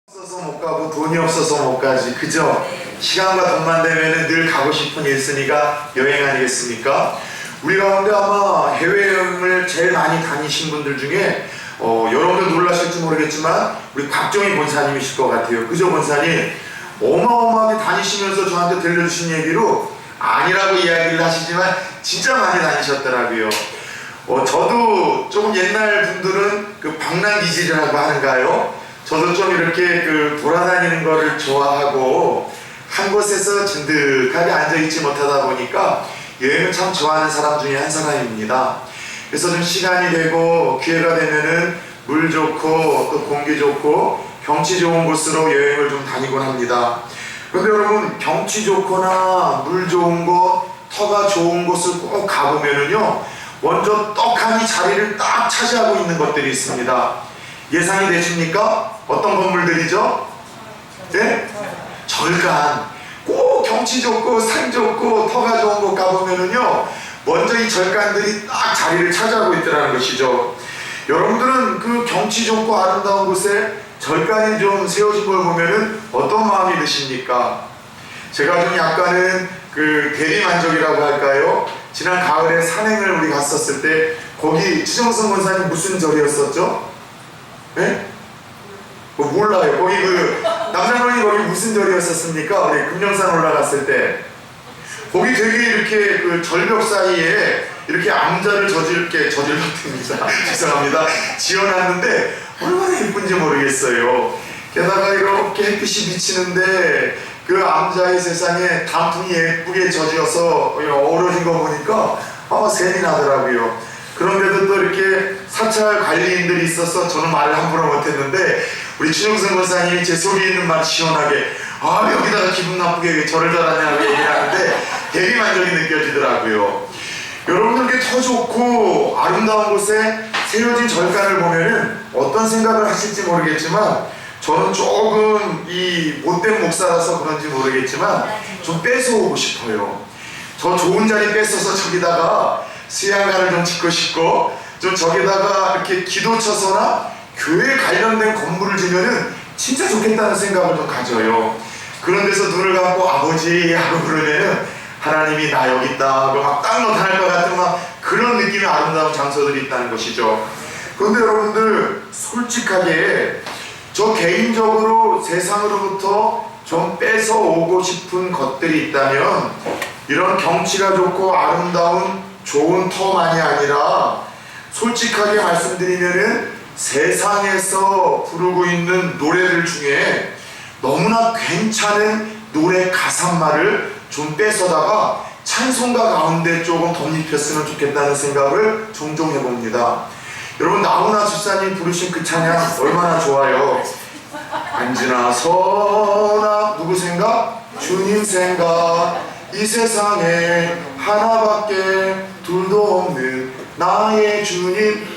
없어서 못 가고 돈이 없어서 못 가지, 그죠? 시간과 돈만 되면은 늘 가고 싶은 일순위가 여행 아니겠습니까? 우리 가운데 아마 해외여행을 제일 많이 다니신 분들 중에 여러분들 놀라실지 모르겠지만 우리 곽정희 권사님이실 것 같아요. 그죠, 권사님? 어마어마하게 다니시면서 저한테 들려주신 얘기로 아니라고 이야기를 하시지만 진짜 많이 다니셨더라고요. 저도 조금 옛날 분들은 그 방랑기질이라고 하는가요? 저도 좀 이렇게 돌아다니는 거를 좋아하고 한 곳에서 진득하게 앉아있지 못하다 보니까 여행을 참 좋아하는 사람 중에 한 사람입니다. 그래서 좀 시간이 되고 기회가 되면은 물 좋고 또 공기 좋고 경치 좋은 곳으로 여행을 좀 다니곤 합니다. 그런데 여러분, 경치 좋거나 물 좋은 곳, 터가 좋은 곳을 꼭 가보면은요, 먼저 떡하니 자리를 딱 차지하고 있는 것들이 있습니다. 예상이 되십니까? 어떤 건물들이죠? 네? 절간. 꼭 경치 좋고 산 좋고 터가 좋은 곳 가보면은요, 먼저 이 절간들이 딱 자리를 차지하고 있더라는 것이죠. 여러분들은 그 경치 좋고 아름다운 곳에 절간이 좀 세워진 걸 보면은 어떤 마음이 드십니까? 제가 좀 약간은 대리만족이라고 할까요? 지난 가을에 산행을 우리 갔었을 때 거기 추정성 권사님 무슨 절이었었죠? 네? 몰라요. 거기 남산원이 거기 무슨 절이었었습니까? 우리 금령산 올라갔을 때 거기 되게 이렇게 절벽 사이에 이렇게 암자를 저질렀답니다. 죄송합니다. 지어놨는데 얼마나 예쁜지 모르겠어요. 게다가 이렇게 햇빛이 비치는데 그 암자의 세상에 단풍이 예쁘게 젖어서 어우러진 거 보니까 색이 나더라고요. 그런데도 또 이렇게 사찰 관리인들이 있어서 저는 말을 함부로 못했는데 우리 추정선 권사님이 제 속에 있는 말 시원하게 여기다가 기분 나쁘게 절을 달았냐고 얘기를 하는데 되게 만족이 느껴지더라고요. 여러분들께 더 좋고 아름다운 곳에 세워진 절간을 보면은 어떤 생각을 하실지 모르겠지만 저는 조금 이 못된 목사라서 그런지 모르겠지만 좀 뺏어오고 싶어요. 저 좋은 자리 뺏어서 저기다가 수양관을 좀 짓고 싶고 좀 저기다가 이렇게 기도처서나 교회 관련된 건물을 지면은 진짜 좋겠다는 생각을 좀 가져요. 그런 데서 눈을 감고 아버지 하고 그러면은 하나님이 나 여기 있다 하고 막 딱 나타날 것 같은 막 그런 느낌의 아름다운 장소들이 있다는 것이죠. 그런데 여러분들 솔직하게 저 개인적으로 세상으로부터 좀 뺏어오고 싶은 것들이 있다면 이런 경치가 좋고 아름다운 좋은 터만이 아니라 솔직하게 말씀드리면은 세상에서 부르고 있는 노래들 중에 너무나 괜찮은 노래 가사말을 좀 뺏어다가 찬송가 가운데 조금 덧입혔으면 좋겠다는 생각을 종종 해봅니다. 여러분, 나훈아 집사님 부르신 그 찬양 얼마나 좋아요. 앉으나 서나 누구 생각? 주님 생각. 이 세상에 하나밖에 둘도 없는 나의 주님.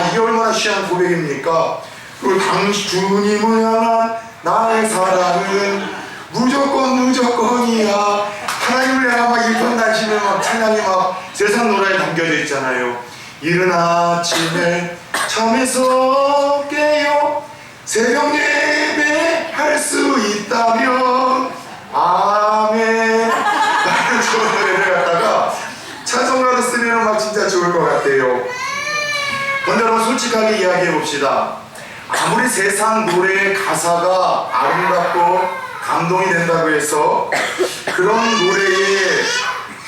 이게 얼마나 귀한 고백입니까? 그리고 당신 주님을 향한 나의 사랑은 무조건이야. 하나님을 향한 막 일편단심에 막 찬양이 막 세상 노래에 담겨져 있잖아요. 이른 아침에 잠에서 깨요 새벽 예배 할 수 있다면 아멘. 나는 저 노래를 갖다가 찬송가로 쓰면 막 진짜 좋을 것 같아요. 그런데 여러분, 솔직하게 이야기해 봅시다. 아무리 세상 노래의 가사가 아름답고 감동이 된다고 해서 그런 노래에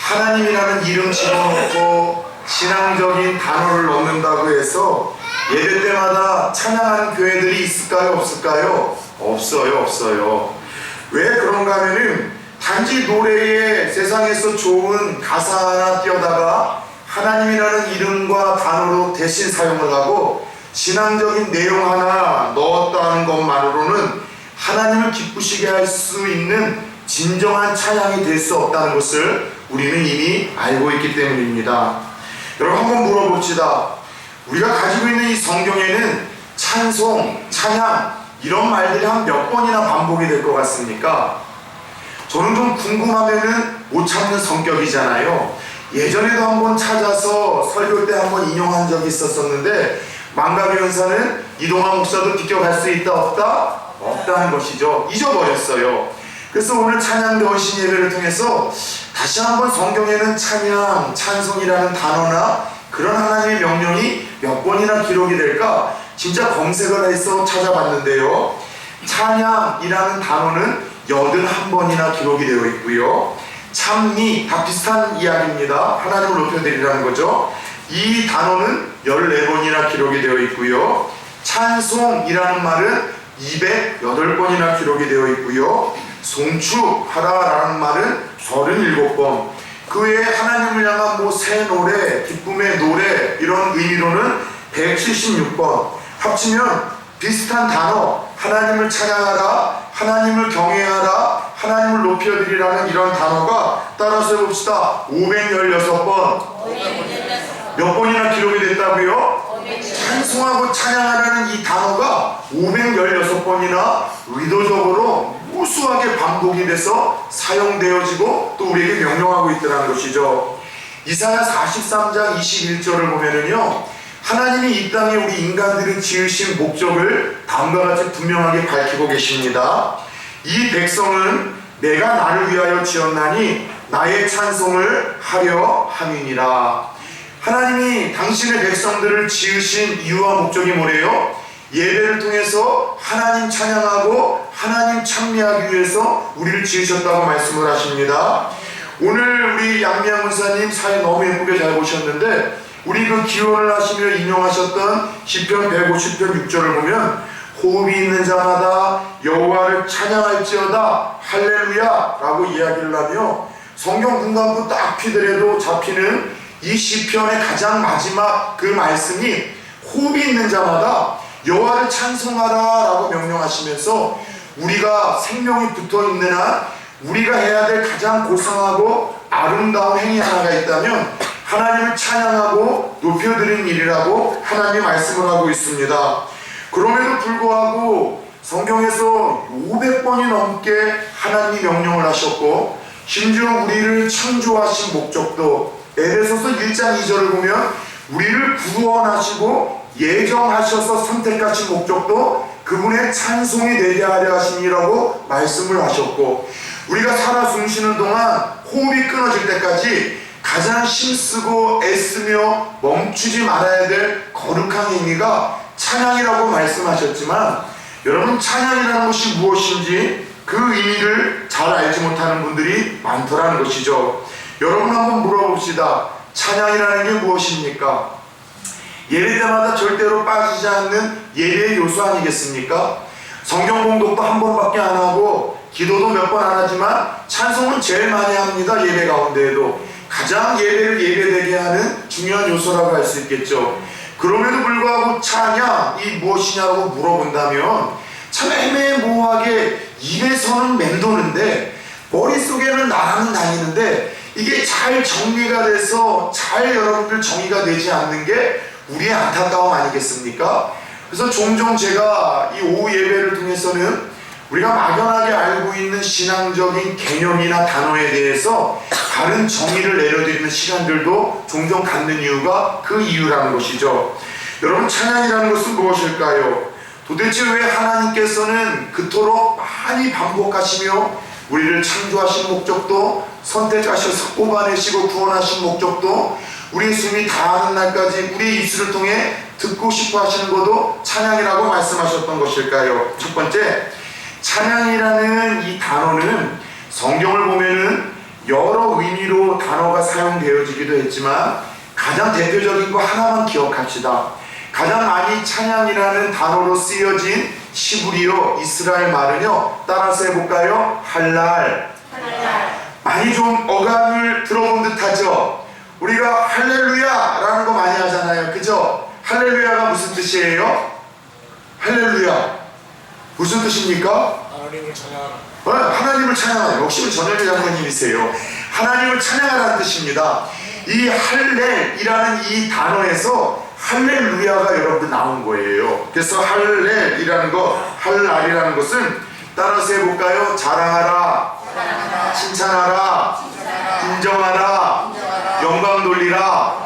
하나님이라는 이름 집어넣고 신앙적인 단어를 넣는다고 해서 예배 때마다 찬양하는 교회들이 있을까요? 없을까요? 없어요. 왜 그런가 하면은 단지 노래에 세상에서 좋은 가사 하나 띄어다가 하나님이라는 이름과 단어로 대신 사용을 하고 신앙적인 내용 하나 넣었다는 것만으로는 하나님을 기쁘시게 할 수 있는 진정한 찬양이 될 수 없다는 것을 우리는 이미 알고 있기 때문입니다. 여러분, 한번 물어봅시다. 우리가 가지고 있는 이 성경에는 찬송, 찬양 이런 말들이 한 몇 번이나 반복이 될 것 같습니까? 저는 좀 궁금하면은 못 참는 성격이잖아요. 예전에도 한번 찾아서 설교 때 한번 인용한 적이 있었었는데 망가비 연사는 이동환 목사도 비껴갈 수 있다 없다? 없다는 것이죠. 잊어버렸어요. 그래서 오늘 찬양 대원신 예배를 통해서 다시 한번 성경에는 찬양, 찬송이라는 단어나 그런 하나님의 명령이 몇 번이나 기록이 될까 진짜 검색을 해서 찾아봤는데요. 찬양이라는 단어는 81번이나 기록이 되어 있고요. 찬미, 다 비슷한 이야기입니다. 하나님을 높여드리라는 거죠. 이 단어는 14번이나 기록이 되어 있고요. 찬송이라는 말은 208번이나 기록이 되어 있고요. 송축하라라는 말은 37번. 그 외에 하나님을 향한 새 노래, 기쁨의 노래 이런 의미로는 176번. 합치면 비슷한 단어, 하나님을 찬양하라, 하나님을 경외하라, 하나님을 높여드리라는 이런 단어가 따라서 해봅시다. 516번. 몇 번이나 기록이 됐다고요? 찬송하고 찬양하라는 이 단어가 516번이나 의도적으로 무수하게 반복이 돼서 사용되어지고 또 우리에게 명령하고 있다는 것이죠. 이사야 43장 21절을 보면은요, 하나님이 이 땅에 우리 인간들이 지으신 목적을 다음과 같이 분명하게 밝히고 계십니다. 이 백성은 내가 나를 위하여 지었나니 나의 찬송을 하려 함이니라. 하나님이 당신의 백성들을 지으신 이유와 목적이 뭐래요? 예배를 통해서 하나님 찬양하고 하나님 찬미하기 위해서 우리를 지으셨다고 말씀을 하십니다. 오늘 우리 양미양 문사님 사회 너무 예쁘게 잘 보셨는데 우리 그 기원을 하시며 인용하셨던 시편 150편 6절을 보면 호흡이 있는 자마다 여호와를 찬양할지어다 할렐루야 라고 이야기를 하며 성경 군강부 딱 피더라도 잡히는 이 시편의 가장 마지막 그 말씀이 호흡이 있는 자마다 여호와를 찬송하라 라고 명령하시면서 우리가 생명이 붙어있는 한 우리가 해야 될 가장 고상하고 아름다운 행위 하나가 있다면 하나님을 찬양하고 높여드리는 일이라고 하나님 말씀을 하고 있습니다. 그럼에도 불구하고 성경에서 500번이 넘게 하나님이 명령을 하셨고 심지어 우리를 창조하신 목적도 에베소서 1장 2절을 보면 우리를 구원하시고 예정하셔서 선택하신 목적도 그분의 찬송이 되게 하려 하심이라고 말씀을 하셨고 우리가 살아 숨쉬는 동안 호흡이 끊어질 때까지 가장 힘쓰고 애쓰며 멈추지 말아야 될 거룩한 의미가 찬양이라고 말씀하셨지만 여러분 찬양이라는 것이 무엇인지 그 의미를 잘 알지 못하는 분들이 많더라는 것이죠. 여러분 한번 물어봅시다. 찬양이라는 게 무엇입니까? 예배 때마다 절대로 빠지지 않는 예배의 요소 아니겠습니까? 성경 공독도 한 번밖에 안 하고 기도도 몇 번 안 하지만 찬송은 제일 많이 합니다. 예배 가운데에도 가장 예배를 예배되게 하는 중요한 요소라고 할 수 있겠죠. 그럼에도 불구하고 찬양이 무엇이냐고 물어본다면 참 애매모호하게 입에서는 맴도는데 머릿속에는 나라는 다니는데 이게 잘 정리가 돼서 잘 여러분들 정의가 되지 않는 게 우리의 안타까움 아니겠습니까? 그래서 종종 제가 이 오후 예배를 통해서는 우리가 막연하게 알고 있는 신앙적인 개념이나 단어에 대해서 다른 정의를 내려드리는 시간들도 종종 갖는 이유가 그 이유라는 것이죠. 여러분 찬양이라는 것은 무엇일까요? 도대체 왜 하나님께서는 그토록 많이 반복하시며 우리를 창조하신 목적도 선택하셔서 뽑아내시고 구원하신 목적도 우리의 숨이 다하는 날까지 우리의 입술을 통해 듣고 싶어 하시는 것도 찬양이라고 말씀하셨던 것일까요? 첫 번째, 찬양이라는 이 단어는 성경을 보면은 여러 의미로 단어가 사용되어지기도 했지만 가장 대표적인 거 하나만 기억합시다. 가장 많이 찬양이라는 단어로 쓰여진 시브리어 이스라엘 말은요, 따라서 해볼까요? 할랄. 많이 좀 어감을 들어본 듯 하죠? 우리가 할렐루야 라는 거 많이 하잖아요. 그죠? 할렐루야가 무슨 뜻이에요? 할렐루야 무슨 뜻입니까? 하나님을 찬양하라. 하나님을 찬양하라. 역시 전현희 장로님이세요. 하나님을 찬양하라는 뜻입니다. 이 할렐이라는 이 단어에서 할렐루야가 여러분들 나온 거예요. 그래서 할렐이라는 거, 할랄이라는 것은 따라서 해볼까요? 자랑하라, 칭찬하라, 인정하라, 영광 돌리라,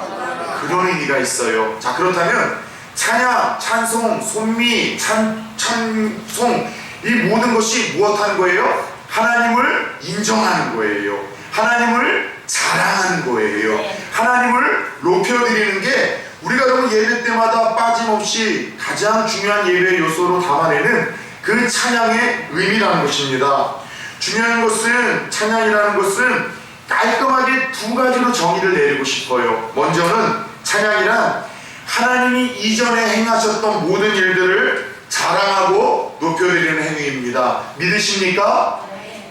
그런 의미가 있어요. 자, 그렇다면 찬양, 찬송, 손미, 찬송 이 모든 것이 무엇하는 거예요? 하나님을 인정하는 거예요. 하나님을 자랑하는 거예요. 하나님을 높여드리는 게 우리가 여러분 예배 때마다 빠짐없이 가장 중요한 예배 요소로 담아내는 그 찬양의 의미라는 것입니다. 중요한 것은, 찬양이라는 것은 깔끔하게 두 가지로 정의를 내리고 싶어요. 먼저는 찬양이란 하나님이 이전에 행하셨던 모든 일들을 자랑하고 높여드리는 행위입니다. 믿으십니까?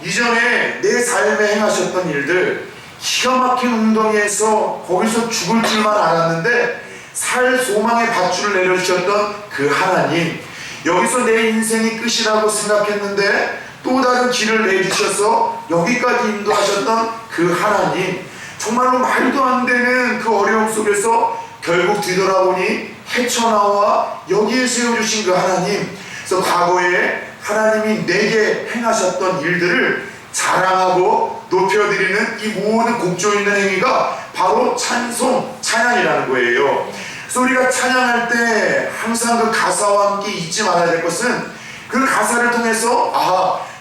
이전에 내 삶에 행하셨던 일들, 기가 막힌 웅덩이에서 거기서 죽을 줄만 알았는데 살 소망의 밧줄을 내려주셨던 그 하나님, 여기서 내 인생이 끝이라고 생각했는데 또 다른 길을 내주셔서 여기까지 인도하셨던 그 하나님, 정말로 말도 안 되는 그 어려움 속에서 결국 뒤돌아보니 헤쳐나와 여기에 세워주신 그 하나님, 그래서 과거에 하나님이 내게 행하셨던 일들을 자랑하고 높여드리는 이 모든 곡조 있는 행위가 바로 찬송, 찬양이라는 거예요. 그래서 우리가 찬양할 때 항상 그 가사와 함께 잊지 말아야 될 것은 그 가사를 통해서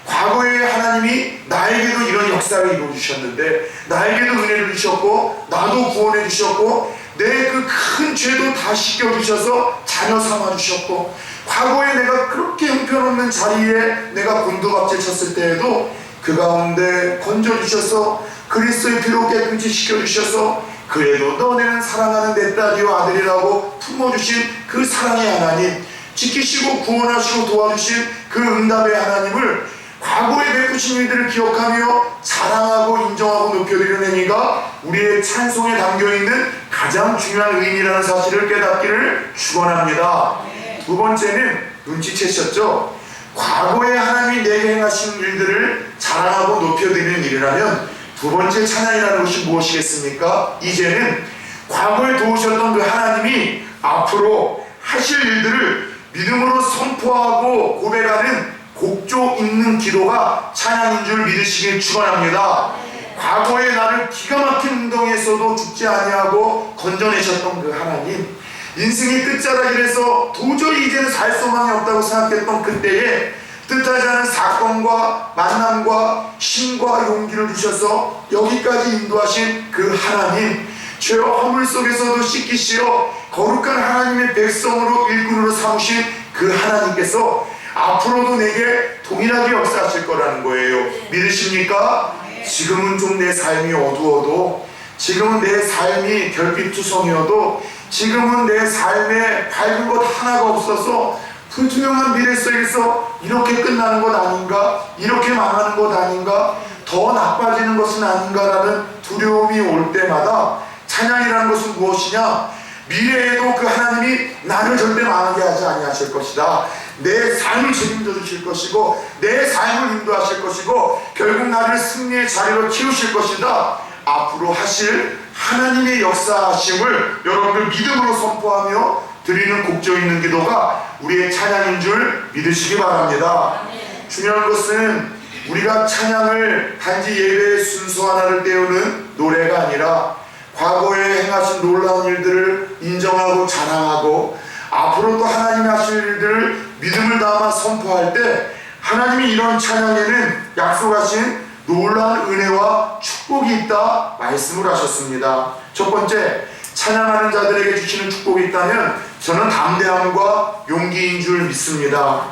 과거에 하나님이 나에게도 이런 역사를 이루어주셨는데, 나에게도 은혜를 주셨고 나도 구원해 주셨고 내 그 큰 죄도 다 씻겨주셔서 자녀 삼아주셨고, 과거에 내가 그렇게 형편없는 자리에 내가 곤두박질 쳤을 때에도 그 가운데 건져주셔서 그리스도의 피로 깨끗이 씻겨주셔서 그래도 너네는 사랑하는 내 딸이요 아들이라고 품어주신 그 사랑의 하나님, 지키시고 구원하시고 도와주신 그 응답의 하나님을 과거에 베푸신 일들을 기억하며 자랑하고 인정하고 높여드리는 행위가 우리의 찬송에 담겨있는 가장 중요한 의미라는 사실을 깨닫기를 축원합니다. 두 번째는 눈치채셨죠? 과거에 하나님이 내게 행하신 일들을 자랑하고 높여드리는 일이라면 두 번째 찬양이라는 것이 무엇이겠습니까? 이제는 과거에 도우셨던 그 하나님이 앞으로 하실 일들을 믿음으로 선포하고 고백하는 곡조 있는 기도가 찬양인 줄 믿으시길 축원합니다. 과거에 나를 기가 막힌 웅덩이에서도 죽지 아니하고 건져내셨던 그 하나님, 인생의 끝자락이라서 도저히 이제는 살 소망이 없다고 생각했던 그때에 뜻하지 않은 사건과 만남과 힘과 용기를 주셔서 여기까지 인도하신 그 하나님, 죄와 허물 속에서도 씻기시어 거룩한 하나님의 백성으로 일꾼으로 삼으신 그 하나님께서 앞으로도 내게 동일하게 역사하실 거라는 거예요. 믿으십니까? 지금은 좀 내 삶이 어두워도, 지금은 내 삶이 결핍투성이어도, 지금은 내 삶에 밝은 것 하나가 없어서 불투명한 미래 속에서 이렇게 끝나는 것 아닌가, 이렇게 망하는 것 아닌가, 더 나빠지는 것은 아닌가라는 두려움이 올 때마다 찬양이라는 것은 무엇이냐? 미래에도 그 하나님이 나를 절대 망하게 하지 아니하실 것이다. 내 삶을 책임져 주실 것이고 내 삶을 인도하실 것이고 결국 나를 승리의 자리로 키우실 것이다. 앞으로 하실 하나님의 역사하심을 여러분들 믿음으로 선포하며 드리는 곡조 있는 기도가 우리의 찬양인 줄 믿으시기 바랍니다. 중요한 것은 우리가 찬양을 단지 예배의 순수 하나를 때우는 노래가 아니라 과거에 행하신 놀라운 일들을 인정하고 자랑하고 앞으로 또 하나님이 하실 일들을 믿음을 담아 선포할 때 하나님이 이런 찬양에는 약속하신 놀라운 은혜와 축복이 있다 말씀을 하셨습니다. 첫 번째, 찬양하는 자들에게 주시는 축복이 있다면 저는 담대함과 용기인 줄 믿습니다.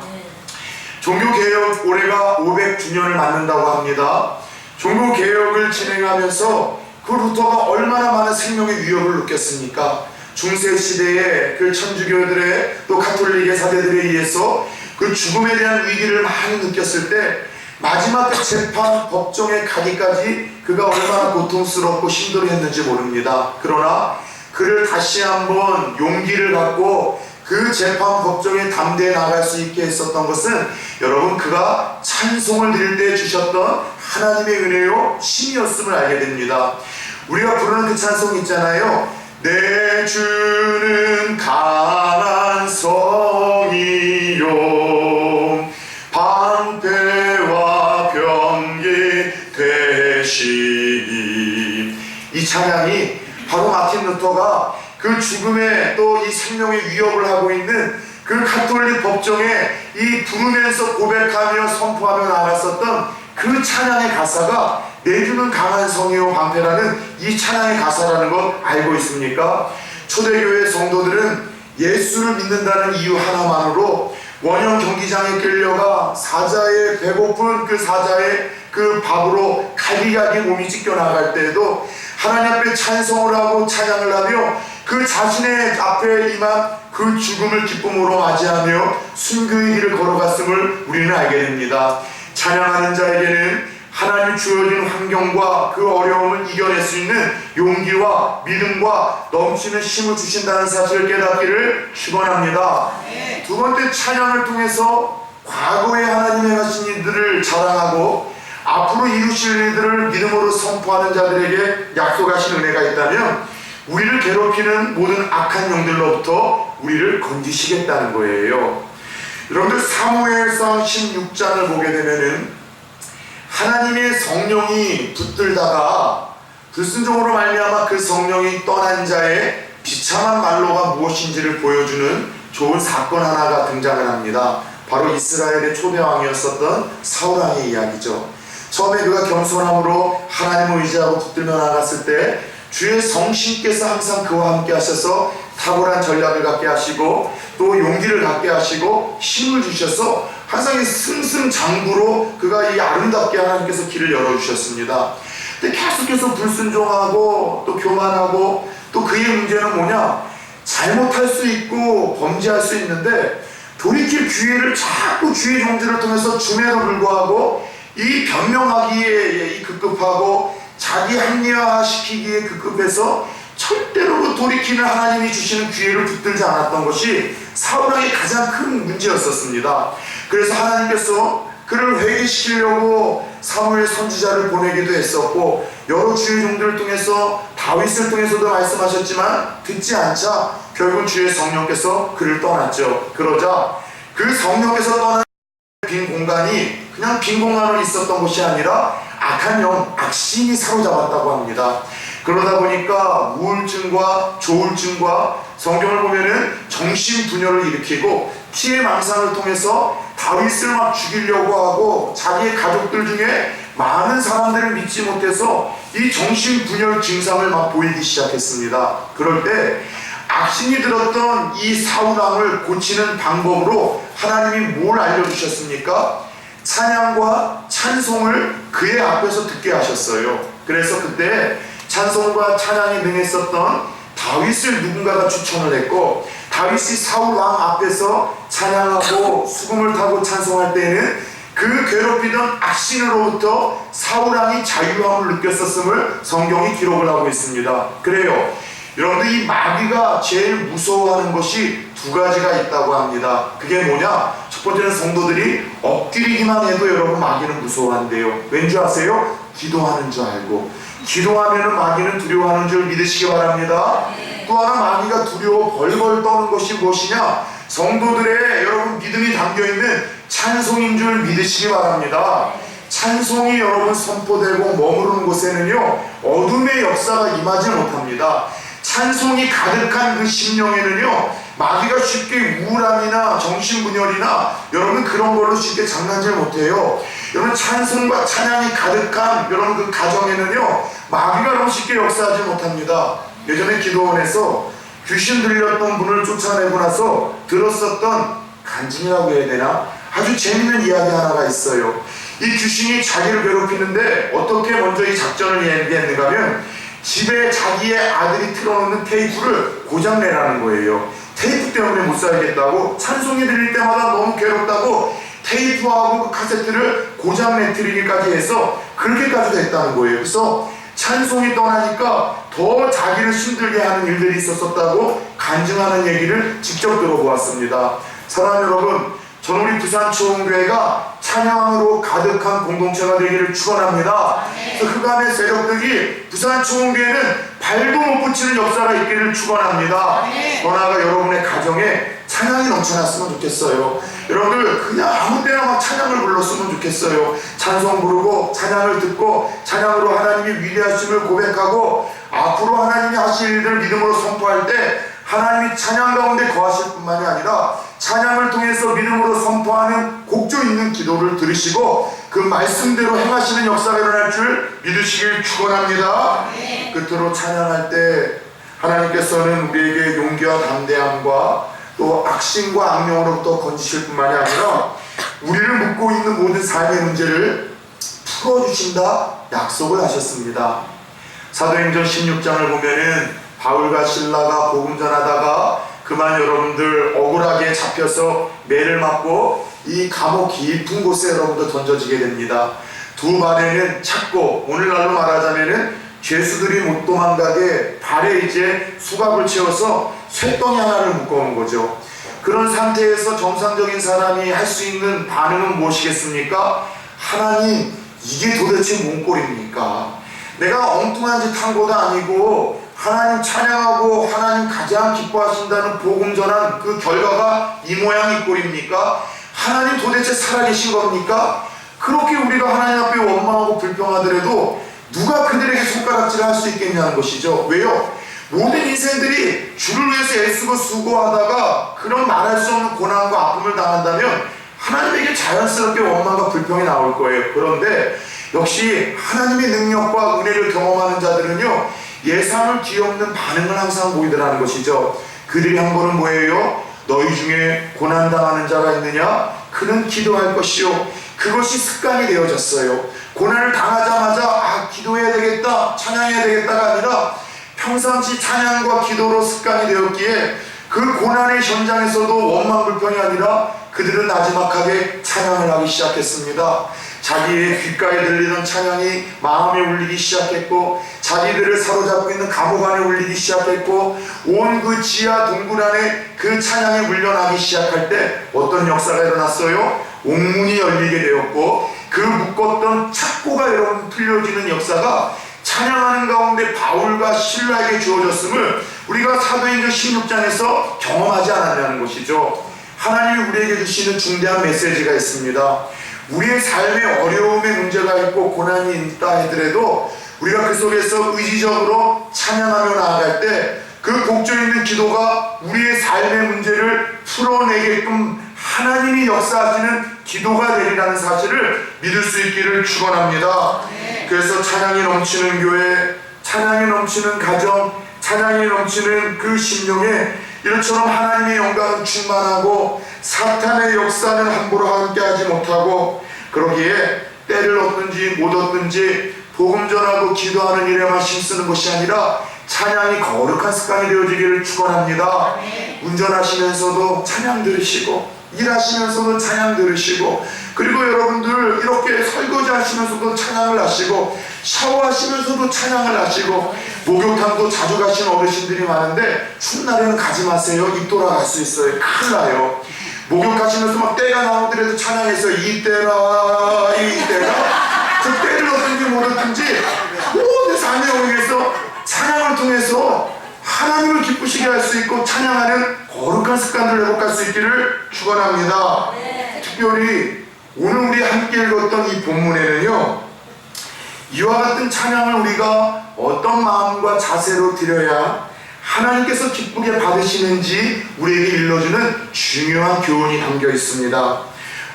종교개혁 올해가 500주년을 맞는다고 합니다. 종교개혁을 진행하면서 그 루터가 얼마나 많은 생명의 위협을 느꼈습니까? 중세시대에 그 천주교들의 또 가톨릭의 사대들에 의해서 그 죽음에 대한 위기를 많이 느꼈을 때 마지막 그 재판 법정에 가기까지 그가 얼마나 고통스럽고 힘들어 했는지 모릅니다. 그러나 그를 다시 한번 용기를 갖고 그 재판 법정에 담대히 나갈 수 있게 했었던 것은 여러분 그가 찬송을 드릴 때 주셨던 하나님의 은혜요 힘이었음을 알게 됩니다. 우리가 부르는 그 찬송 있잖아요. 내 주는 강한 성이요 방패와 병기 되시니, 이 찬양이 바로 마틴 루터가 그 죽음에 또 이 생명의 위협을 하고 있는 그 가톨릭 법정에 이 부르면서 고백하며 선포하며 나갔었던 그 찬양의 가사가 내주는 강한 성이요 방패라는 이 찬양의 가사라는 걸 알고 있습니까? 초대교회 성도들은 예수를 믿는다는 이유 하나만으로 원형 경기장에 끌려가 사자의 배고픈 그 사자의 그 밥으로 갈기갈기 몸이 찢겨나갈 때에도 하나님 앞에 찬송을 하고 찬양을 하며 그 자신의 앞에 임한 그 죽음을 기쁨으로 맞이하며 순교의 길을 걸어갔음을 우리는 알게 됩니다. 찬양하는 자에게는 하나님이 주어진 환경과 그 어려움을 이겨낼 수 있는 용기와 믿음과 넘치는 힘을 주신다는 사실을 깨닫기를 축원합니다. 두 번째, 찬양을 통해서 과거에 하나님의 하신 일들을 자랑하고 앞으로 이루실 일들을 믿음으로 선포하는 자들에게 약속하신 은혜가 있다면 우리를 괴롭히는 모든 악한 영들로부터 우리를 건지시겠다는 거예요. 여러분들 사무엘상 16장을 보게 되면은 하나님의 성령이 붙들다가 불순종으로 말미암아 그 성령이 떠난 자의 비참한 말로가 무엇인지를 보여주는 좋은 사건 하나가 등장을 합니다. 바로 이스라엘의 초대왕이었었던 사울왕의 이야기죠. 처음에 그가 겸손함으로 하나님을 의지하고 붙들며 나갔을 때 주의 성신께서 항상 그와 함께 하셔서 탁월한 전략을 갖게 하시고 또 용기를 갖게 하시고 힘을 주셔서 항상 이 승승장구로 그가 이 아름답게 하나님께서 길을 열어주셨습니다. 근데 계속해서 불순종하고 또 교만하고 또 그의 문제는 뭐냐, 잘못할 수 있고 범죄할 수 있는데 돌이킬 기회를 자꾸 주의 종지를 통해서 줌에도 불구하고 이 변명하기에 이 급급하고 자기 합리화시키기에 급급해서 절대로 돌이키는 하나님이 주시는 기회를 붙들지 않았던 것이 사울왕의 가장 큰 문제였었습니다. 그래서 하나님께서 그를 회개시키려고 사무엘 선지자를 보내기도 했었고 여러 주의 종들을 통해서 다윗을 통해서도 말씀하셨지만 듣지 않자 결국 주의 성령께서 그를 떠났죠. 그러자 그 성령께서 떠난 빈 공간이 그냥 빈 공간으로 있었던 것이 아니라 악한 영, 악신이 사로잡았다고 합니다. 그러다 보니까 우울증과 조울증과 성경을 보면은 정신분열을 일으키고 피해 망상을 통해서 다윗을 막 죽이려고 하고 자기의 가족들 중에 많은 사람들을 믿지 못해서 이 정신분열 증상을 막 보이기 시작했습니다. 그럴 때 악신이 들었던 이 사울왕을 고치는 방법으로 하나님이 뭘 알려주셨습니까? 찬양과 찬송을 그의 앞에서 듣게 하셨어요. 그래서 그때 찬송과 찬양에 능했었던 다윗을 누군가가 추천을 했고 다윗이 사울왕 앞에서 찬양하고 수금을 타고 찬송할 때에는 그 괴롭히던 악신으로부터 사울왕이 자유함을 느꼈었음을 성경이 기록을 하고 있습니다. 그래요. 여러분들 이 마귀가 제일 무서워하는 것이 두 가지가 있다고 합니다. 그게 뭐냐? 첫 번째는 성도들이 엎드리기만 해도 여러분 마귀는 무서워한대요. 왠지 아세요? 기도하는 줄 알고. 기도하면 마귀는 두려워하는 줄 믿으시기 바랍니다. 또 하나 마귀가 두려워 벌벌 떠는 것이 무엇이냐? 성도들의 여러분 믿음이 담겨있는 찬송인 줄 믿으시기 바랍니다. 찬송이 여러분 선포되고 머무르는 곳에는요 어둠의 역사가 임하지 못합니다. 찬송이 가득한 그 심령에는요 마귀가 쉽게 우울함이나 정신분열이나 여러분 그런 걸로 쉽게 장난질 못해요. 여러분 찬송과 찬양이 가득한 여러분 그 가정에는요 마귀가 너무 쉽게 역사하지 못합니다. 예전에 기도원에서 귀신 들렸던 분을 쫓아내고 나서 들었었던 간증이라고 해야 되나? 아주 재밌는 이야기 하나가 있어요. 이 귀신이 자기를 괴롭히는데 어떻게 먼저 이 작전을 얘기했는가 하면 집에 자기의 아들이 틀어놓는 테이프를 고장내라는 거예요. 테이프 때문에 못 살겠다고 찬송이 들릴 때마다 너무 괴롭다고 테이프하고 그 카세트를 고장내트리기까지 해서 그렇게까지 됐다는 거예요. 그래서 찬송이 떠나니까 더 자기를 힘들게 하는 일들이 있었다고 간증하는 얘기를 직접 들어보았습니다. 사랑하는 여러분, 저는 우리 부산초원교회가 찬양으로 가득한 공동체가 되기를 축원합니다. 흑암의 세력들이 부산초원교회는 발도 못 붙이는 역사가 있기를 축원합니다. 더 나아가 여러분의 가정에 찬양이 넘쳐났으면 좋겠어요. 여러분들 그냥 아무 때나 막 찬양을 불렀으면 좋겠어요. 찬송 부르고 찬양을 듣고 찬양으로 하나님이 위대하심을 고백하고 앞으로 하나님이 하실 일을 믿음으로 선포할 때 하나님이 찬양 가운데 거하실 뿐만이 아니라 찬양을 통해서 믿음으로 선포하는 곡조 있는 기도를 들으시고 그 말씀대로 행하시는 역사가 일어날 줄 믿으시길 축원합니다. 끝으로 찬양할 때 하나님께서는 우리에게 용기와 담대함과 또 악신과 악령으로부터 건지실 뿐만이 아니라 우리를 묶고 있는 모든 삶의 문제를 풀어주신다 약속을 하셨습니다. 사도행전 16장을 보면은 바울과 실라가 복음 전하다가 그만 여러분들 억울하게 잡혀서 매를 맞고 이 감옥 깊은 곳에 여러분들 던져지게 됩니다. 두 발에는 찾고 오늘날로 말하자면은 죄수들이 못 도망가게 발에 이제 수갑을 채워서 쇳덩이 하나를 묶어놓은 거죠. 그런 상태에서 정상적인 사람이 할 수 있는 반응은 무엇이겠습니까? 하나님, 이게 도대체 뭔 꼴입니까? 내가 엉뚱한 짓 한 것도 아니고 하나님 찬양하고 하나님 가장 기뻐하신다는 복음 전한 그 결과가 이 모양 이 꼴입니까? 하나님 도대체 살아계신 겁니까? 그렇게 우리가 하나님 앞에 원망하고 불평하더라도 누가 그들에게 손가락질을 할 수 있겠냐는 것이죠. 왜요? 모든 인생들이 주를 위해서 애쓰고 수고하다가 그런 말할 수 없는 고난과 아픔을 당한다면 하나님에게 자연스럽게 원망과 불평이 나올 거예요. 그런데 역시 하나님의 능력과 은혜를 경험하는 자들은요, 예상을 뒤엎는 반응을 항상 보이더라는 것이죠. 그들이 한 번은 뭐예요? 너희 중에 고난당하는 자가 있느냐? 그는 기도할 것이요. 그것이 습관이 되어졌어요. 고난을 당하자마자 기도해야 되겠다, 찬양해야 되겠다가 아니라 평상시 찬양과 기도로 습관이 되었기에 그 고난의 현장에서도 원망불평이 아니라 그들은 나지막하게 찬양을 하기 시작했습니다. 자기의 귓가에 들리던 찬양이 마음에 울리기 시작했고 자기들을 사로잡고 있는 감옥 안에 울리기 시작했고 온 그 지하 동굴 안에 그 찬양이 물려나기 시작할 때 어떤 역사가 일어났어요? 옥문이 열리게 되었고 그 묶었던 착고가 여러분 풀려지는 역사가 찬양하는 가운데 바울과 실라에게 주어졌음을 우리가 사도행전 16장에서 경험하지 않았냐는 것이죠. 하나님이 우리에게 주시는 중대한 메시지가 있습니다. 우리의 삶에 어려움의 문제가 있고 고난이 있다 하더라도 우리가 그 속에서 의지적으로 찬양하며 나아갈 때 그 곡조 있는 기도가 우리의 삶의 문제를 풀어내게끔 하나님이 역사하시는 기도가 되리라는 사실을 믿을 수 있기를 축원합니다. 그래서 찬양이 넘치는 교회, 찬양이 넘치는 가정, 찬양이 넘치는 그 심령에 이처럼 하나님의 영광은 충만하고 사탄의 역사는 함부로 함께하지 못하고 그러기에 때를 얻든지 못 얻든지 복음 전하고 기도하는 일에만 힘쓰는 것이 아니라 찬양이 거룩한 습관이 되어지기를 축원합니다. 운전하시면서도 찬양 들으시고 일하시면서도 찬양 들으시고 그리고 여러분들 이렇게 설거지 하시면서도 찬양을 하시고 샤워하시면서도 찬양을 하시고 목욕탕도 자주 가시는 어르신들이 많은데 추운 날에는 가지 마세요. 입 돌아갈 수 있어요. 큰일 나요. 목욕하시면서 막 때가 나오더라도 찬양해서 이때라 이때라 저 때를 얻든지 못 얻든지 모든 삶에 위해서 찬양을 통해서 하나님을 기쁘시게 할 수 있고 찬양하는 거룩한 습관들을 회복할 수 있기를 축원합니다. 특별히 오늘 우리 함께 읽었던 이 본문에는요, 이와 같은 찬양을 우리가 어떤 마음과 자세로 드려야 하나님께서 기쁘게 받으시는지 우리에게 일러주는 중요한 교훈이 담겨 있습니다.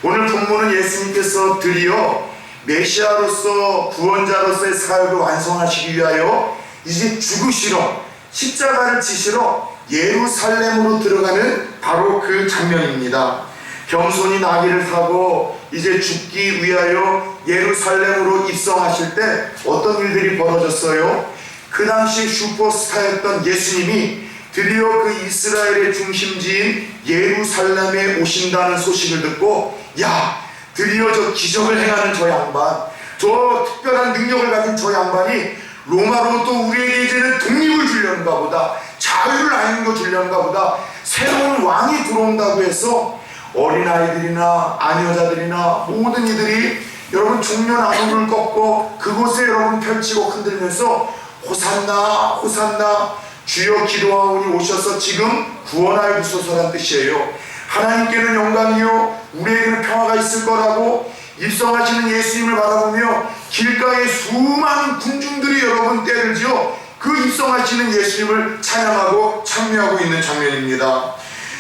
오늘 본문은 예수님께서 드디어 메시아로서 구원자로서의 사역을 완성하시기 위하여 이제 죽으시러 십자가를 지시러 예루살렘으로 들어가는 바로 그 장면입니다. 겸손히 나귀를 타고 이제 죽기 위하여 예루살렘으로 입성하실 때 어떤 일들이 벌어졌어요? 그 당시 슈퍼스타였던 예수님이 드디어 그 이스라엘의 중심지인 예루살렘에 오신다는 소식을 듣고 야, 드디어 저 기적을 행하는 저 양반, 저 특별한 능력을 가진 저 양반이 로마로부터 우리에게 이제는 독립을 주려는가 보다, 자유를 아는 주려는가 보다, 새로운 왕이 들어온다고 해서 어린아이들이나 아녀자들이나 모든 이들이 여러분 종려나무를 꺾고 그곳에 여러분 펼치고 흔들면서 호산나 호산나 주여 기도하오니 오셔서 지금 구원하여 주소서란 뜻이에요. 하나님께는 영광이요 우리에게는 평화가 있을 거라고 입성하시는 예수님을 바라보며 길가에 수많은 군중들이 여러분 때를 지어 그 입성하시는 예수님을 찬양하고 찬미하고 있는 장면입니다.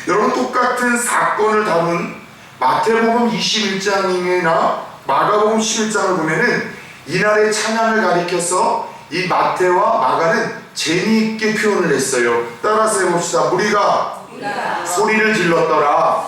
여러분, 똑같은 사건을 다룬 마태복음 21장이나 마가복음 11장을 보면은 이날의 찬양을 가리켜서 이 마태와 마가는 재미있게 표현을 했어요. 따라서 해봅시다. 무리가 소리를 질렀더라.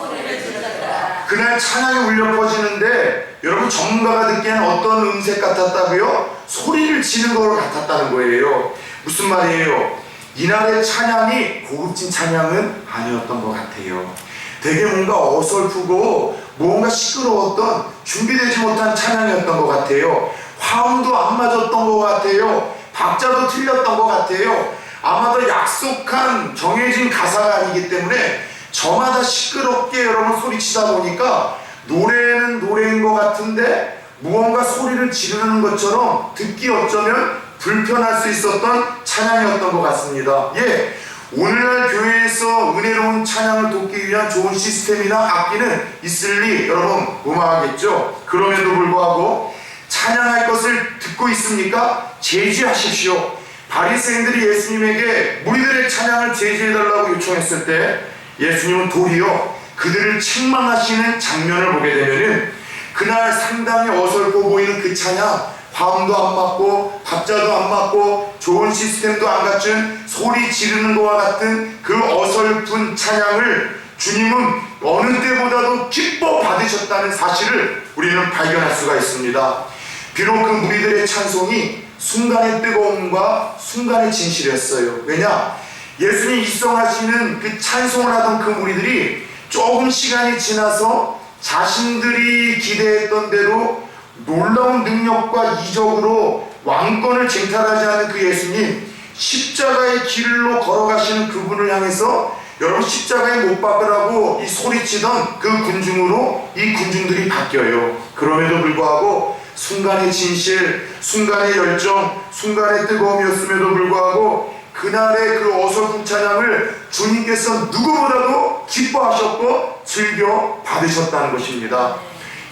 그날 찬양이 울려 퍼지는데 여러분, 전문가가 듣기에는 어떤 음색 같았다고요? 소리를 지는 것 같았다는 거예요. 무슨 말이에요? 이날의 찬양이 고급진 찬양은 아니었던 것 같아요. 되게 뭔가 어설프고 뭔가 시끄러웠던, 준비되지 못한 찬양이었던 것 같아요. 화음도 안 맞았던 것 같아요. 박자도 틀렸던 것 같아요. 아마도 약속한 정해진 가사가 아니기 때문에 저마다 시끄럽게 여러분 소리치다 보니까 노래는 노래인 것 같은데 무언가 소리를 지르는 것처럼 듣기 어쩌면 불편할 수 있었던 찬양이었던 것 같습니다. 예, 오늘날 교회에서 은혜로운 찬양을 돕기 위한 좋은 시스템이나 악기는 있을 리 여러분 무마하겠죠. 그럼에도 불구하고 찬양할 것을 듣고 있습니까? 제지하십시오. 바리새인들이 예수님에게 무리들의 찬양을 제지해달라고 요청했을 때 예수님은 도리어 그들을 책망하시는 장면을 보게 되면은 그날 상당히 어설퍼 보이는 그 찬양, 화음도 안 맞고 박자도 안 맞고 좋은 시스템도 안 갖춘 소리 지르는 것과 같은 그 어설픈 찬양을 주님은 어느 때보다도 기뻐 받으셨다는 사실을 우리는 발견할 수가 있습니다. 비록 그 무리들의 찬송이 순간의 뜨거움과 순간의 진실이었어요. 왜냐? 예수님 입성하시는 그 찬송을 하던 그 무리들이 조금 시간이 지나서 자신들이 기대했던 대로 놀라운 능력과 이적으로 왕권을 쟁탈하지 않은 그 예수님, 십자가의 길로 걸어가시는 그분을 향해서 여러분 십자가에 못 박으라고 이 소리치던 그 군중으로 이 군중들이 바뀌어요. 그럼에도 불구하고 순간의 진실, 순간의 열정, 순간의 뜨거움이었음에도 불구하고 그날의 그 어설픈 찬양을 주님께서 누구보다도 기뻐하셨고 즐겨 받으셨다는 것입니다.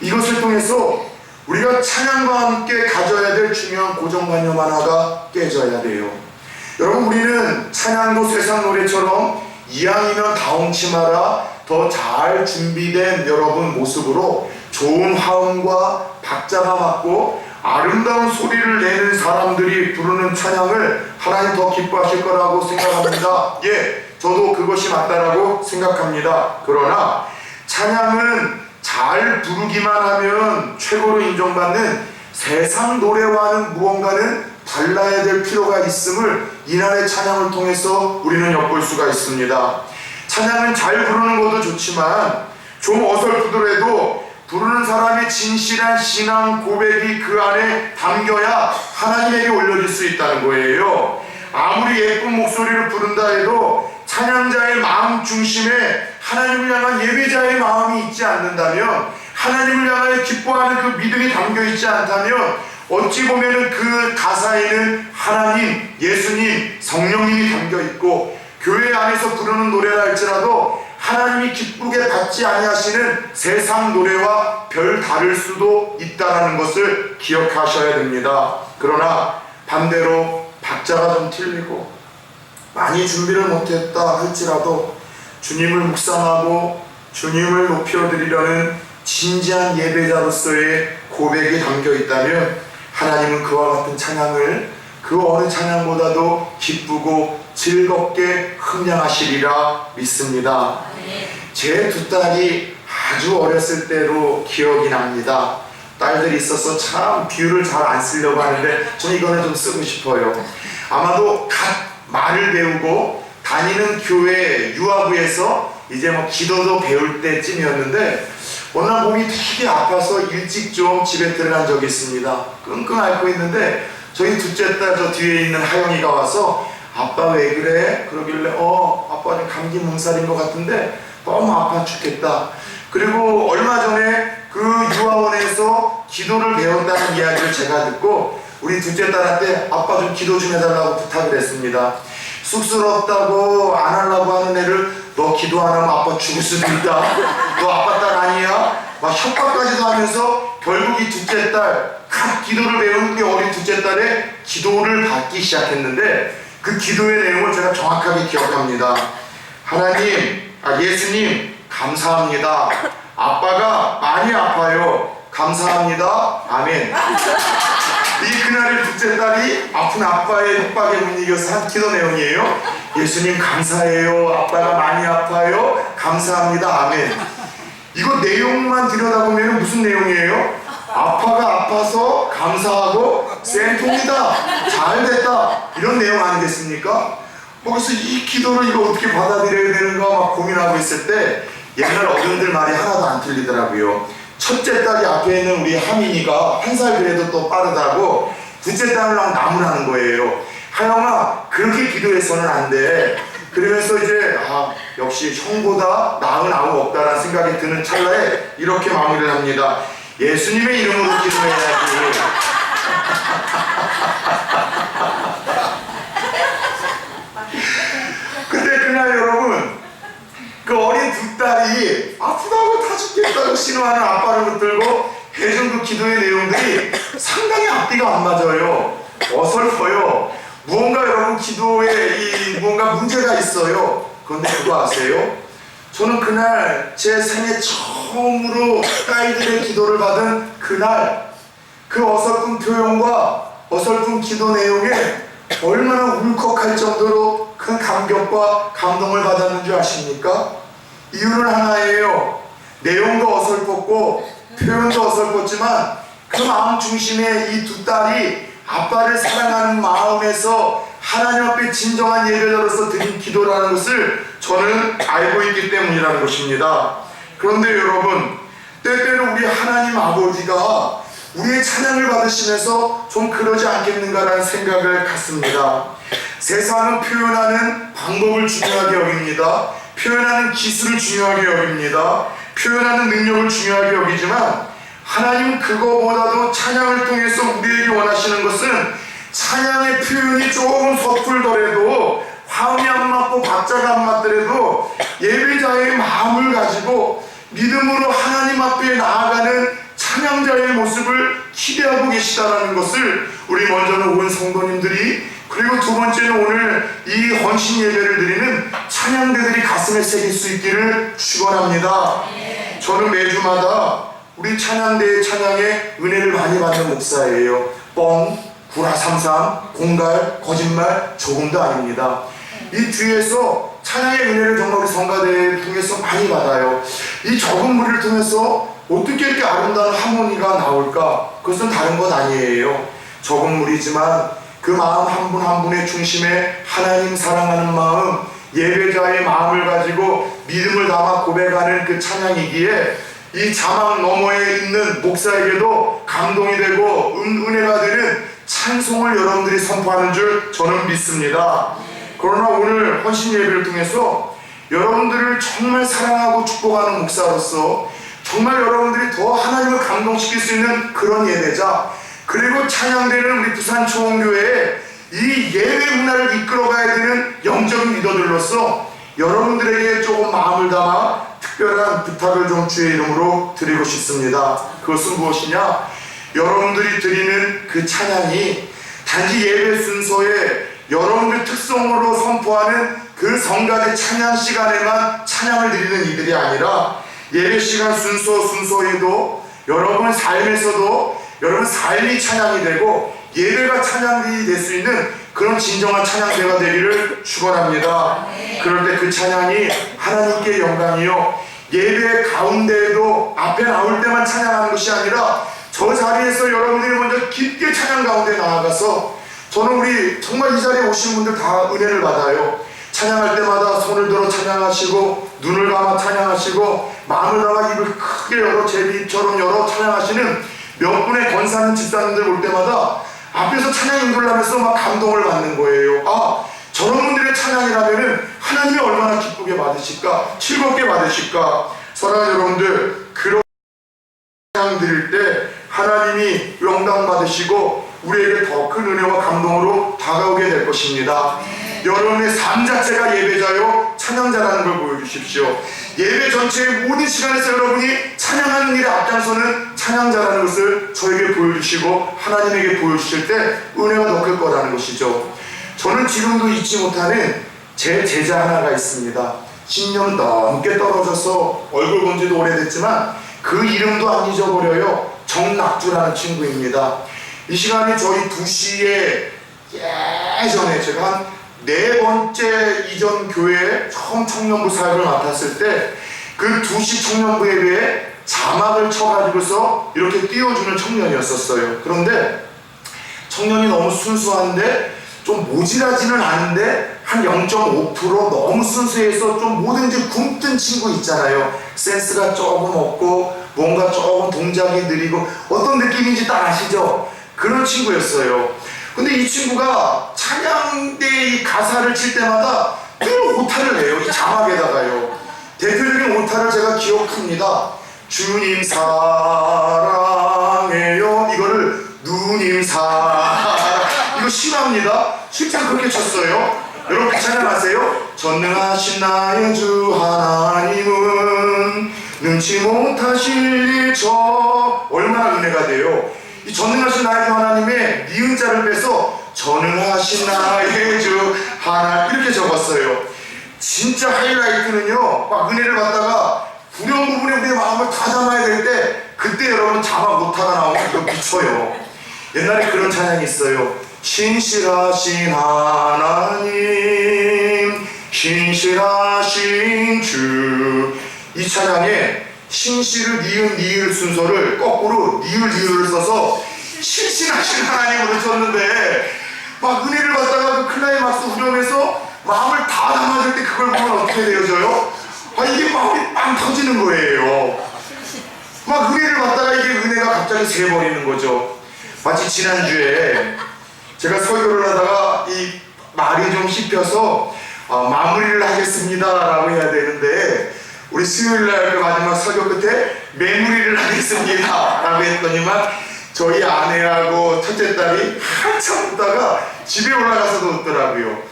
이것을 통해서 우리가 찬양과 함께 가져야 될 중요한 고정관념 하나가 깨져야 돼요. 여러분, 우리는 찬양도 세상 노래처럼 이왕이면 다홍치 마라, 더 잘 준비된 여러분 모습으로 좋은 화음과 박자가 맞고 아름다운 소리를 내는 사람들이 부르는 찬양을 하나님 더 기뻐하실 거라고 생각합니다. 예, 저도 그것이 맞다라고 생각합니다. 그러나 찬양은 잘 부르기만 하면 최고로 인정받는 세상 노래와는 무언가는 달라야 될 필요가 있음을 이날의 찬양을 통해서 우리는 엿볼 수가 있습니다. 찬양은 잘 부르는 것도 좋지만 좀 어설프더라도 부르는 사람의 진실한 신앙 고백이 그 안에 담겨야 하나님에게 올려질 수 있다는 거예요. 아무리 예쁜 목소리를 부른다 해도 찬양자의 마음 중심에 하나님을 향한 예배자의 마음이 있지 않는다면, 하나님을 향하여 기뻐하는 그 믿음이 담겨 있지 않다면 어찌 보면은 그 가사에는 하나님, 예수님, 성령님이 담겨 있고 교회 안에서 부르는 노래라 할지라도 하나님이 기쁘게 받지 아니하시는 세상 노래와 별 다를 수도 있다는 것을 기억하셔야 됩니다. 그러나 반대로 박자가 좀 틀리고 많이 준비를 못했다 할지라도 주님을 묵상하고 주님을 높여드리려는 진지한 예배자로서의 고백이 담겨 있다면 하나님은 그와 같은 찬양을 그 어느 찬양보다도 기쁘고 즐겁게 흥량하시리라 믿습니다. 제 두 딸이 아주 어렸을 때로 기억이 납니다. 딸들이 있어서 참 비유를 잘 안 쓰려고 하는데 저는 이거는 좀 쓰고 싶어요. 아마도 갓 말을 배우고 다니는 교회 유아부에서 이제 뭐 기도도 배울 때쯤이었는데 어느 날 몸이 되게 아파서 일찍 좀 집에 들어간 적이 있습니다. 끙끙 앓고 있는데 저희 둘째 딸 저 뒤에 있는 하영이가 와서 아빠 왜 그래? 그러길래 아빠는 감기 몸살인 것 같은데 너무 아파 죽겠다. 그리고 얼마 전에 그 유아원에서 기도를 배운다는 이야기를 제가 듣고 우리 둘째 딸한테 아빠 좀 기도 좀 해달라고 부탁을 했습니다. 쑥스럽다고 안 하려고 하는 애를 너 기도 안 하면 아빠 죽을 수도 있다. 너 아빠 딸 아니야? 막 협박까지도 하면서 결국 이 둘째 딸 갓 기도를 배우는 게 어린 둘째 딸의 기도를 받기 시작했는데 그 기도의 내용을 제가 정확하게 기억합니다. 하나님, 예수님 감사합니다. 아빠가 많이 아파요. 감사합니다. 아멘. 이 그날의 둘째 딸이 아픈 아빠의 협박에 못 이겨서 한 기도 내용이에요. 예수님 감사해요. 아빠가 많이 아파요. 감사합니다. 아멘. 이거 내용만 들여다보면 무슨 내용이에요? 아빠가 아파서 감사하고 센통이다. 잘됐다. 이런 내용 아니겠습니까? 그래서 이 기도를 이거 어떻게 받아들여야 되는가 막 고민하고 있을 때 옛날 어른들 말이 하나도 안 틀리더라고요. 첫째 딸이 앞에 있는 우리 하민이가 한 살 그래도 또 빠르다고 둘째 딸이랑 나무라는 거예요. 하영아 그렇게 기도해서는 안 돼. 그러면서 이제 역시 형보다 나은 아무 없다라는 생각이 드는 찰나에 이렇게 마무리를 합니다. 예수님의 이름으로 기도해야지. 근데 그날 여러분 그 어린 두 딸이 아프다고 다 죽겠다고 신호하는 아빠를 붙들고 해준 그 기도의 내용들이 상당히 앞뒤가 안 맞아요. 어설퍼요. 무언가 여러분 기도에 무언가 문제가 있어요. 그런데 그거 아세요? 저는 그날 제 생애 처음으로 딸들의 기도를 받은 그날 그 어설픈 표현과 어설픈 기도 내용에 얼마나 울컥할 정도로 큰 감격과 감동을 받았는 줄 아십니까? 이유는 하나예요. 내용도 어설펐고 표현도 어설펐지만 그 마음 중심에 이 두 딸이 아빠를 사랑하는 마음에서 하나님 앞에 진정한 예배자로서 드린 기도라는 것을 저는 알고 있기 때문이라는 것입니다. 그런데 여러분 때때로 우리 하나님 아버지가 우리의 찬양을 받으시면서 좀 그러지 않겠는가라는 생각을 갖습니다. 세상은 표현하는 방법을 중요하게 여깁니다. 표현하는 기술을 중요하게 여깁니다. 표현하는 능력을 중요하게 여기지만 하나님은 그거보다도 찬양을 통해서 우리에게 원하시는 것은 찬양의 표현이 조금 서툴더라도 화음이 안 맞고 박자가 안 맞더라도 예배자의 마음을 가지고 믿음으로 하나님 앞에 나아가는 찬양자의 모습을 기대하고 계시다는 것을 우리 먼저는 온 성도님들이 그리고 두 번째는 오늘 이 헌신 예배를 드리는 찬양대들이 가슴에 새길 수 있기를 축원합니다. 저는 매주마다 우리 찬양대의 찬양에 은혜를 많이 받는 목사예요. 뻥, 구라삼삼, 공갈, 거짓말 조금도 아닙니다. 이 뒤에서 찬양의 은혜를 정말 우리 성가대를 통해서 많이 받아요. 이 적은 무리를 통해서 어떻게 이렇게 아름다운 하모니가 나올까? 그것은 다른 것 아니에요. 적은 무리지만 그 마음 한 분 한 분의 중심에 하나님 사랑하는 마음, 예배자의 마음을 가지고 믿음을 담아 고백하는 그 찬양이기에 이 자막 너머에 있는 목사에게도 감동이 되고 은혜가 되는 찬송을 여러분들이 선포하는 줄 저는 믿습니다. 그러나 오늘 헌신 예배를 통해서 여러분들을 정말 사랑하고 축복하는 목사로서 정말 여러분들이 더 하나님을 감동시킬 수 있는 그런 예배자, 그리고 찬양되는 우리 부산초원교회의 이 예배 문화를 이끌어가야 되는 영적인 리더들로서 여러분들에게 조금 마음을 담아 특별한 부탁을 좀 주의 이름으로 드리고 싶습니다. 그것은 무엇이냐? 여러분들이 드리는 그 찬양이 단지 예배 순서에 여러분들 특성으로 선포하는 그 성가대 찬양 시간에만 찬양을 드리는 이들이 아니라 예배 시간 순서에도 여러분 삶에서도 여러분 삶이 찬양이 되고 예배가 찬양이 될 수 있는 그런 진정한 찬양대가 되기를 축원합니다. 그럴 때 그 찬양이 하나님께 영광이요, 예배 가운데에도 앞에 나올 때만 찬양하는 것이 아니라 저 자리에서 여러분들이 먼저 깊게 찬양 가운데 나아가서, 저는 우리 정말 이 자리에 오신 분들 다 은혜를 받아요. 찬양할 때마다 손을 들어 찬양하시고 눈을 감아 찬양하시고 마음을 담아 입을 크게 열어 제비처럼 열어 찬양하시는 몇 분의 권사님 집사님들 볼 때마다 앞에서 찬양 인도하면서 막 감동을 받는 거예요. 아, 저런 분들의 찬양이라면은 하나님이 얼마나 기쁘게 받으실까, 즐겁게 받으실까. 사랑하는 여러분들, 그런 찬양 드릴 때 하나님이 영광 받으시고 우리에게 더 큰 은혜와 감동으로 다가오게 될 것입니다. 여러분의 삶 자체가 예배자요 찬양자라는 걸 보여주십시오. 예배 전체의 모든 시간에서 여러분이 찬양하는 일에 앞장서는 찬양자라는 것을 저에게 보여주시고 하나님에게 보여주실 때 은혜가 더 클 거라는 것이죠. 저는 지금도 잊지 못하는 제 제자 하나가 있습니다. 10년 넘게 떨어져서 얼굴 본 지도 오래됐지만 그 이름도 안 잊어버려요. 정낙주라는 친구입니다. 이 시간에 저희 2시에 예전에 제가 한 4번째 이전 교회에 처음 청년부 사역을 맡았을 때 그 2시 청년부 예배에 자막을 쳐가지고서 이렇게 띄워주는 청년이었었어요. 그런데 청년이 너무 순수한데 좀 모질하지는 않은데 한 0.5% 너무 순수해서 좀 뭐든지 굼뜬 친구 있잖아요. 센스가 조금 없고 뭔가 조금 동작이 느리고 어떤 느낌인지 딱 아시죠? 그런 친구였어요. 근데 이 친구가 찬양대 이 가사를 칠 때마다 늘 오타를 내요. 이 자막에다가요. 대표적인 오타를 제가 기억합니다. 주님 사랑해요. 이거를 누님 사랑. 이거 싫어합니다. 실제로 그렇게 쳤어요. 여러분 찬양하세요. 전능하신 나의 주 하나님은 눈치 못하실 일 저 얼마나 은혜가 돼요. 이 전능하신 나의 주 하나님의 니은자를 빼서 전능하신 나의 주 하나 이렇게 적었어요. 진짜 하이라이트는요, 막 은혜를 받다가 불현 부분에 우리의 마음을 다 담아야 될 때 그때 여러분 자막 오타가 나오면 이거 미쳐요. 옛날에 그런 찬양이 있어요. 신실하신 하나님, 신실하신 주. 이 찬양에 신실을 니을 순서를 거꾸로 니을을 써서 신실하신 하나님으로 썼는데 막 은혜를 받다가 그 클라이막스 후렴에서 마음을 다 담아줄 때 그걸 보면 어떻게 되어져요? 이게 마음이 빵 터지는 거예요. 막 은혜를 받다가 이게 은혜가 갑자기 새버리는 거죠. 마치 지난주에 제가 설교를 하다가 이 말이 좀 씹혀서 마무리를 하겠습니다 라고 해야 되는데 우리 수요일날 그 마지막 설교 끝에 매무리를 하겠습니다 라고 했더니만 저희 아내하고 첫째 딸이 한참 웃다가 집에 올라가서도 웃더라고요.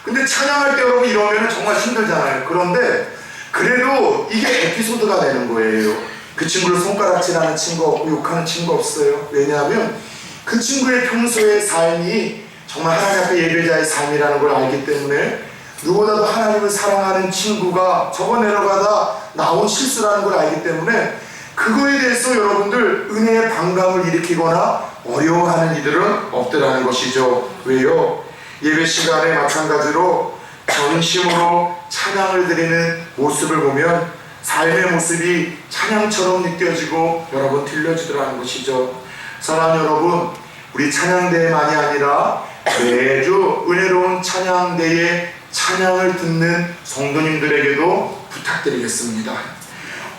근데 찬양할 때 여러분 이러면 정말 힘들잖아요. 그런데 그래도 이게 에피소드가 되는 거예요. 그 친구를 손가락질하는 친구 없고 욕하는 친구 없어요. 왜냐하면 그 친구의 평소의 삶이 정말 하나님 앞에 예배자의 삶이라는 걸 알기 때문에 누구보다도 하나님을 사랑하는 친구가 저거 내려가다 나온 실수라는 걸 알기 때문에 그거에 대해서 여러분들 은혜의 반감을 일으키거나 어려워하는 이들은 없더라는 것이죠. 왜요? 예배 시간에 마찬가지로 전심으로 찬양을 드리는 모습을 보면 삶의 모습이 찬양처럼 느껴지고 여러분 들려지더라는 것이죠. 사랑하는 여러분, 우리 찬양대만이 아니라 매주 은혜로운 찬양대에 찬양을 듣는 성도님들에게도 부탁드리겠습니다.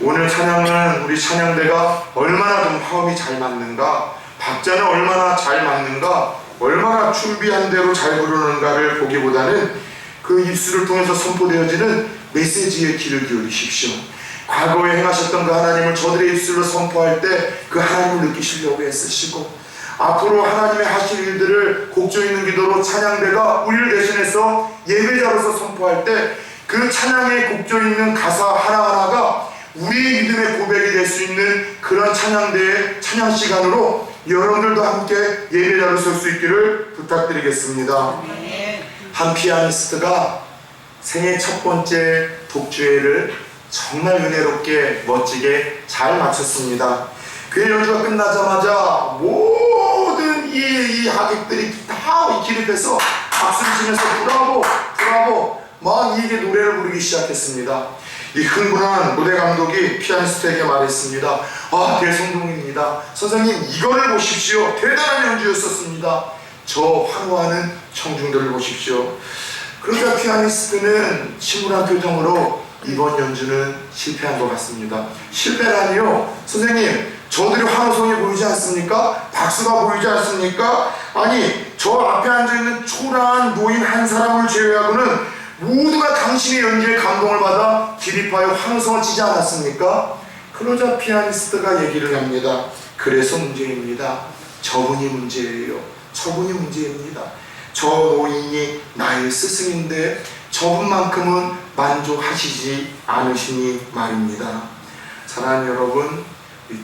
오늘 찬양은 우리 찬양대가 얼마나 좀 화음이 잘 맞는가, 박자는 얼마나 잘 맞는가, 얼마나 준비한 대로 잘 부르는가를 보기보다는 그 입술을 통해서 선포되어지는 메시지에 귀를 기울이십시오. 과거에 행하셨던 그 하나님을 저들의 입술로 선포할 때 그 하나님을 느끼시려고 애쓰시고 앞으로 하나님의 하실 일들을 곡조 있는 기도로 찬양대가 우리를 대신해서 예배자로서 선포할 때 그 찬양의 곡조 있는 가사 하나하나가 우리의 믿음의 고백이 될 수 있는 그런 찬양대의 찬양 시간으로 여러분들도 함께 예배자로 설 수 있기를 부탁드리겠습니다. 한 피아니스트가 생애 첫 번째 독주회를 정말 은혜롭게 멋지게 잘 마쳤습니다. 그의 연주가 끝나자마자 모든 이 하객들이 다 기립해서 박수를 치면서 브라보 브라보 막 이게 노래를 부르기 시작했습니다. 이 흥분한 무대 감독이 피아니스트에게 말했습니다. 대성동입니다. 선생님 이거를 보십시오. 대단한 연주였었습니다. 저 환호하는 청중들을 보십시오. 그러자 피아니스트는 침울한 표정으로 이번 연주는 실패한 것 같습니다. 실패라니요? 선생님 저들이 환호성이 보이지 않습니까? 박수가 보이지 않습니까? 아니 저 앞에 앉아있는 초라한 노인 한 사람을 제외하고는 모두가 당신의 연주에 감동을 받아 기립하여 환호성을 치지 않았습니까? 그러자 피아니스트가 얘기를 합니다. 그래서 문제입니다. 저분이 문제예요. 저분이 문제입니다. 저 노인이 나의 스승인데 저분만큼은 만족하시지 않으시니 말입니다. 사랑하는 여러분,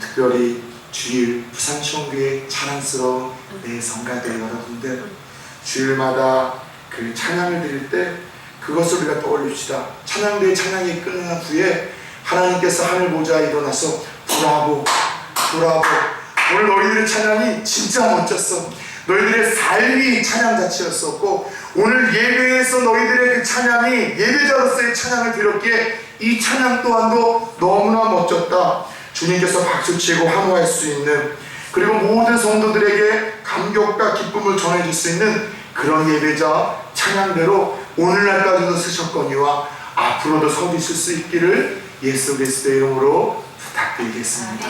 특별히 주일 부산시원교회 자랑스러운 내 성가대 여러분들, 주일마다 그 찬양을 드릴 때 그 그것을 우리가 떠올립시다. 찬양대의 찬양이 끝난 후에 하나님께서 하늘 보좌에 일어나서 브라보 브라보, 오늘 너희들의 찬양이 진짜 멋졌어. 너희들의 삶이 찬양 자체였었고, 오늘 예배에서 너희들의 그 찬양이 예배자로서의 찬양을 드렸기에 이 찬양 또한도 너무나 멋졌다. 주님께서 박수치고 환호할 수 있는, 그리고 모든 성도들에게 감격과 기쁨을 전해줄 수 있는 그런 예배자 찬양대로 오늘날까지도 쓰셨거니와 앞으로도 서 계실 수 있기를 예수 그리스도의 이름으로 부탁드리겠습니다.